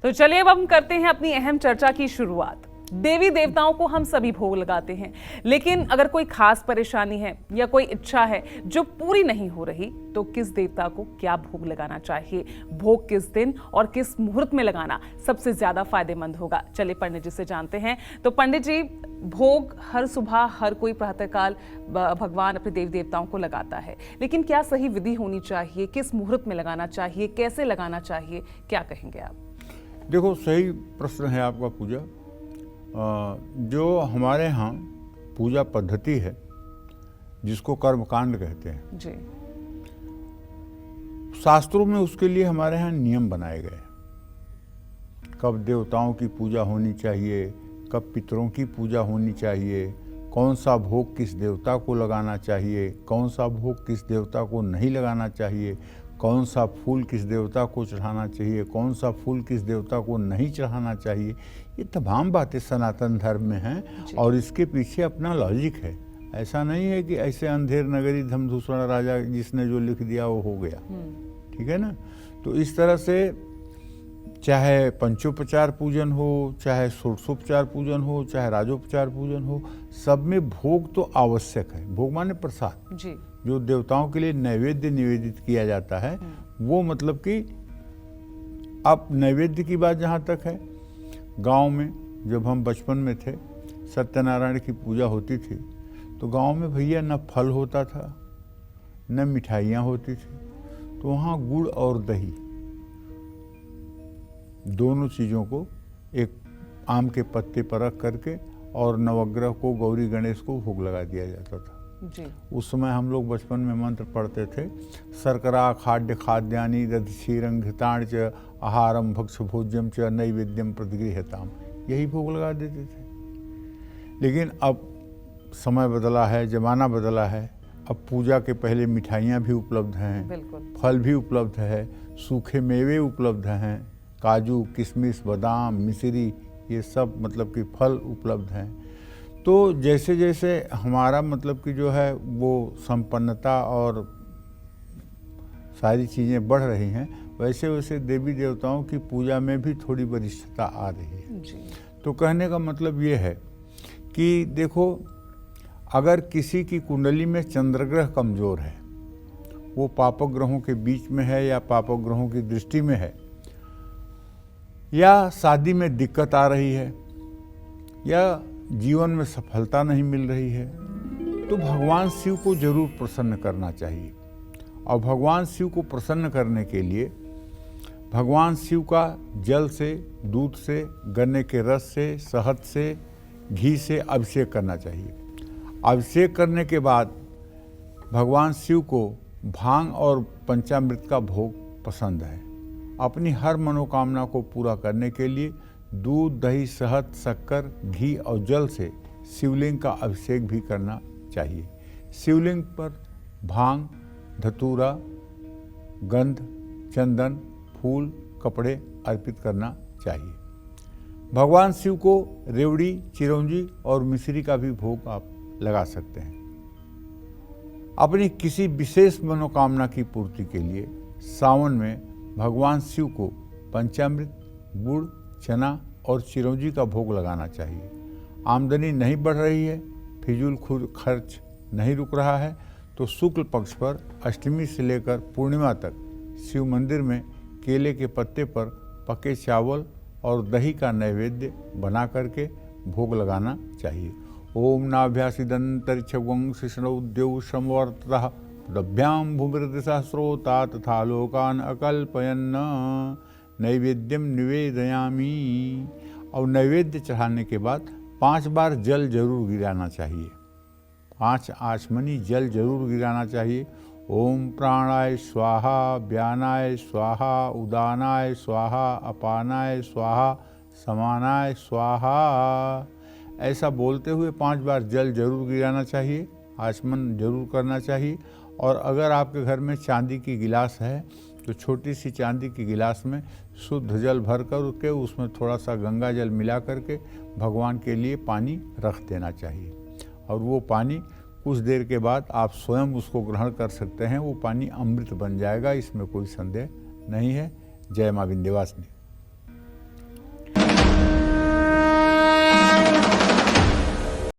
तो चलिए अब हम करते हैं अपनी अहम चर्चा की शुरुआत। देवी देवताओं को हम सभी भोग लगाते हैं, लेकिन अगर कोई खास परेशानी है या कोई इच्छा है जो पूरी नहीं हो रही, तो किस देवता को क्या भोग लगाना चाहिए, भोग किस दिन और किस मुहूर्त में लगाना सबसे ज्यादा फायदेमंद होगा। चलिए पंडित जी से जानते हैं। तो पंडित जी, भोग हर सुबह हर कोई प्रातःकाल भगवान अपने देवी देवताओं को लगाता है, लेकिन क्या सही विधि होनी चाहिए, किस मुहूर्त में लगाना चाहिए, कैसे लगाना चाहिए, क्या कहेंगे आप? देखो, सही प्रश्न है आपका पूजा। जो हमारे यहाँ पूजा पद्धति है जिसको कर्मकांड कहते हैं जी, शास्त्रों में उसके लिए हमारे यहाँ नियम बनाए गए। कब देवताओं की पूजा होनी चाहिए, कब पितरों की पूजा होनी चाहिए, कौन सा भोग किस देवता को लगाना चाहिए, कौन सा भोग किस देवता को नहीं लगाना चाहिए, कौन सा फूल किस देवता को चढ़ाना चाहिए, कौन सा फूल किस देवता को नहीं चढ़ाना चाहिए। ये तमाम बातें सनातन धर्म में हैं और इसके पीछे अपना लॉजिक है। ऐसा नहीं है कि ऐसे अंधेर नगरी धमधूषण राजा जिसने जो लिख दिया वो हो गया, ठीक है ना। तो इस तरह से चाहे पंचोपचार पूजन हो, चाहे षोडशोपचार पूजन हो, चाहे राजोपचार पूजन हो, सब में भोग तो आवश्यक है। भोग माने प्रसाद जी, जो देवताओं के लिए नैवेद्य निवेदित किया जाता है, वो मतलब कि अब नैवेद्य की बात जहाँ तक है, गांव में जब हम बचपन में थे, सत्यनारायण की पूजा होती थी, तो गांव में भैया न फल होता था न मिठाइयाँ होती थी, तो वहाँ गुड़ और दही दोनों चीज़ों को एक आम के पत्ते पर रख करके और नवग्रह को, गौरी गणेश को भोग लगा दिया जाता था जी। उस समय हम लोग बचपन में मंत्र पढ़ते थे, शर्करा खाद्य खाद्यानि दधि क्षीरं घृताण च आहारम भक्ष भोज्यम च नैवेद्यम प्रतिगृह्यताम, यही भोग लगा देते थे। लेकिन अब समय बदला है, जमाना बदला है। अब पूजा के पहले मिठाइयाँ भी उपलब्ध हैं, फल भी उपलब्ध है, सूखे मेवे उपलब्ध हैं, काजू किशमिश बादाम मिश्री ये सब मतलब कि फल उपलब्ध हैं। तो जैसे जैसे हमारा मतलब कि जो है वो संपन्नता और सारी चीज़ें बढ़ रही हैं, वैसे वैसे देवी देवताओं की पूजा में भी थोड़ी वरिष्ठता आ रही है जी। तो कहने का मतलब ये है कि देखो, अगर किसी की कुंडली में चंद्रग्रह कमज़ोर है, वो पापक ग्रहों के बीच में है या पापक ग्रहों की दृष्टि में है, या शादी में दिक्कत आ रही है, या जीवन में सफलता नहीं मिल रही है, तो भगवान शिव को जरूर प्रसन्न करना चाहिए। और भगवान शिव को प्रसन्न करने के लिए भगवान शिव का जल से, दूध से, गन्ने के रस से, शहद से, घी से अभिषेक करना चाहिए। अभिषेक करने के बाद भगवान शिव को भांग और पंचामृत का भोग पसंद है। अपनी हर मनोकामना को पूरा करने के लिए दूध, दही, शहद, शक्कर, घी और जल से शिवलिंग का अभिषेक भी करना चाहिए। शिवलिंग पर भांग, धतूरा, गंध, चंदन, फूल, कपड़े अर्पित करना चाहिए। भगवान शिव को रेवड़ी, चिरौंजी और मिश्री का भी भोग आप लगा सकते हैं। अपनी किसी विशेष मनोकामना की पूर्ति के लिए सावन में भगवान शिव को पंचामृत, गुड़, चना और चिरौंजी का भोग लगाना चाहिए। आमदनी नहीं बढ़ रही है, फिजूल खर्च नहीं रुक रहा है, तो शुक्ल पक्ष पर अष्टमी से लेकर पूर्णिमा तक शिव मंदिर में केले के पत्ते पर पके चावल और दही का नैवेद्य बना करके भोग लगाना चाहिए। ओम नाभ्यासिदंतरिक्षं शिष्णौद्यौ समवर्ततः दभ्याम भूमिर्दिशा स्रोता तथा लोकान अकल्पयन्न नैवेद्यम निवेदयामी। और नैवेद्य चढ़ाने के बाद 5 बार जल जरूर गिराना चाहिए, 5 आचमनी जल जरूर गिराना चाहिए। ओम प्राणाय स्वाहा, व्यानाय स्वाहा, उदानाय स्वाहा, अपानाय स्वाहा, समानाय स्वाहा, ऐसा बोलते हुए 5 बार जल जरूर गिराना चाहिए, आचमन जरूर करना चाहिए। और अगर आपके घर में चांदी की गिलास है तो छोटी सी चांदी की गिलास में शुद्ध जल भर कर के उसमें थोड़ा सा गंगा जल मिला करके भगवान के लिए पानी रख देना चाहिए। और वो पानी कुछ देर के बाद आप स्वयं उसको ग्रहण कर सकते हैं, वो पानी अमृत बन जाएगा, इसमें कोई संदेह नहीं है। जय माँ विंध्यवासिनी।